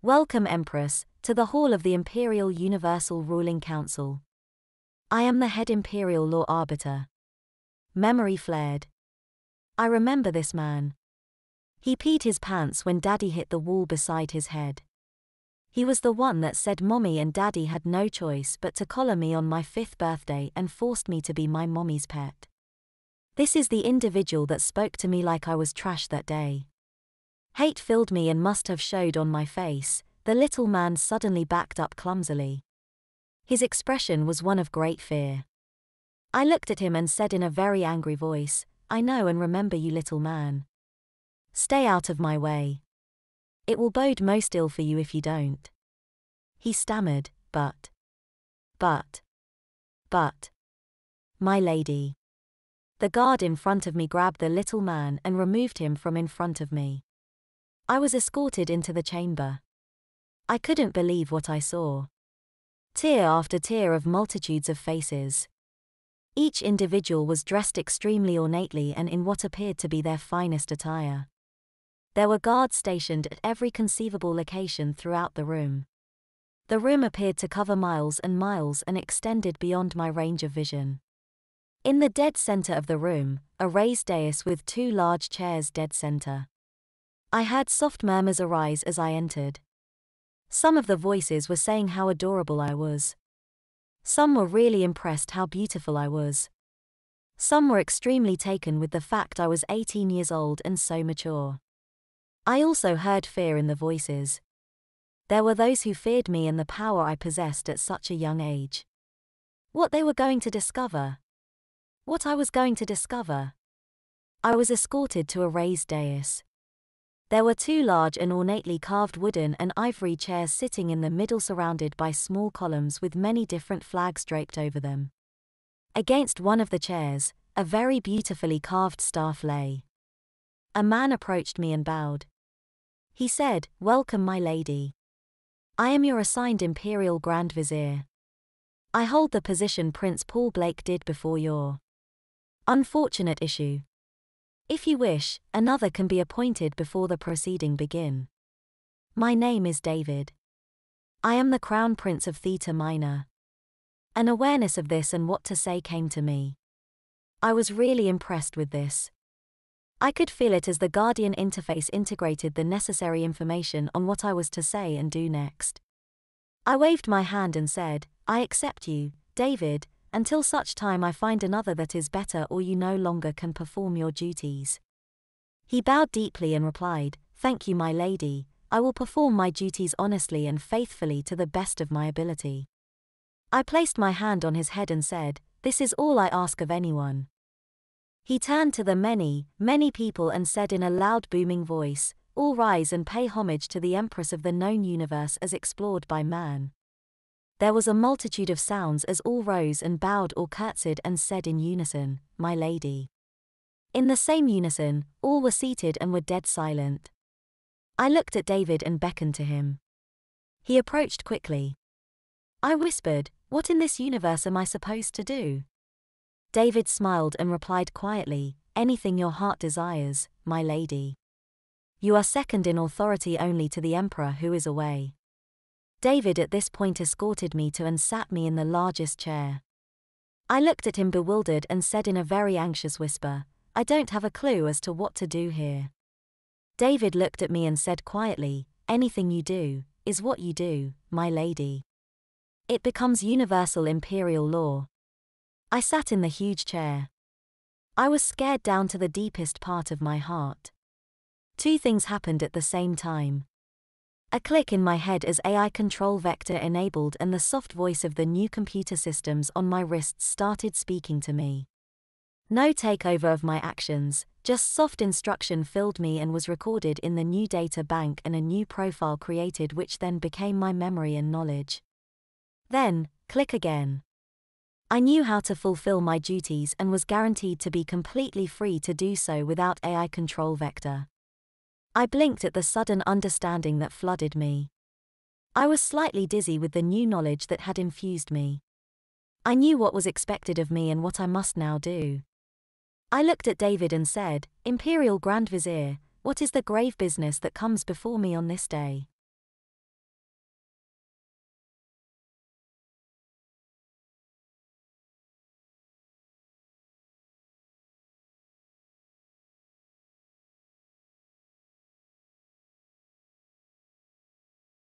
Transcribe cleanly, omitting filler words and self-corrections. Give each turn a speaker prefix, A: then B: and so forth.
A: Welcome, Empress, to the hall of the Imperial Universal Ruling Council. I am the head Imperial Law Arbiter. Memory flared. I remember this man. He peed his pants when Daddy hit the wall beside his head. He was the one that said Mommy and Daddy had no choice but to collar me on my 5th birthday and forced me to be my mommy's pet. This is the individual that spoke to me like I was trash that day. Hate filled me and must have showed on my face. The little man suddenly backed up clumsily. His expression was one of great fear. I looked at him and said in a very angry voice, "I know and remember you, little man. Stay out of my way. It will bode most ill for you if you don't." He stammered, but, my lady. The guard in front of me grabbed the little man and removed him from in front of me. I was escorted into the chamber. I couldn't believe what I saw. Tier after tier of multitudes of faces. Each individual was dressed extremely ornately and in what appeared to be their finest attire. There were guards stationed at every conceivable location throughout the room. The room appeared to cover miles and miles and extended beyond my range of vision. In the dead center of the room, a raised dais with 2 large chairs dead center. I heard soft murmurs arise as I entered. Some of the voices were saying how adorable I was. Some were really impressed how beautiful I was. Some were extremely taken with the fact I was 18 years old and so mature. I also heard fear in the voices. There were those who feared me and the power I possessed at such a young age. What they were going to discover. What I was going to discover. I was escorted to a raised dais. There were 2 large and ornately carved wooden and ivory chairs sitting in the middle surrounded by small columns with many different flags draped over them. Against one of the chairs, a very beautifully carved staff lay. A man approached me and bowed. He said, "Welcome, my lady. I am your assigned Imperial Grand Vizier. I hold the position Prince Paul Blake did before your unfortunate issue. If you wish, another can be appointed before the proceeding begin. My name is David. I am the Crown Prince of Theta Minor." An awareness of this and what to say came to me. I was really impressed with this. I could feel it as the Guardian interface integrated the necessary information on what I was to say and do next. I waved my hand and said, "I accept you, David, until such time I find another that is better or you no longer can perform your duties." He bowed deeply and replied, "Thank you, my lady. I will perform my duties honestly and faithfully to the best of my ability." I placed my hand on his head and said, "This is all I ask of anyone." He turned to the many, many people and said in a loud booming voice, "All rise and pay homage to the Empress of the known universe as explored by man." There was a multitude of sounds as all rose and bowed or curtsied and said in unison, "My lady." In the same unison, all were seated and were dead silent. I looked at David and beckoned to him. He approached quickly. I whispered, "What in this universe am I supposed to do?" David smiled and replied quietly, "Anything your heart desires, my lady. You are second in authority only to the Emperor who is away." David at this point escorted me to and sat me in the largest chair. I looked at him bewildered and said in a very anxious whisper, "I don't have a clue as to what to do here." David looked at me and said quietly, "Anything you do, is what you do, my lady. It becomes universal imperial law." I sat in the huge chair. I was scared down to the deepest part of my heart. 2 things happened at the same time. A click in my head as AI control vector enabled and the soft voice of the new computer systems on my wrists started speaking to me. No takeover of my actions, just soft instruction filled me and was recorded in the new data bank and a new profile created which then became my memory and knowledge. Then, click again. I knew how to fulfill my duties and was guaranteed to be completely free to do so without AI control vector. I blinked at the sudden understanding that flooded me. I was slightly dizzy with the new knowledge that had infused me. I knew what was expected of me and what I must now do. I looked at David and said, "Imperial Grand Vizier, what is the grave business that comes before me on this day?"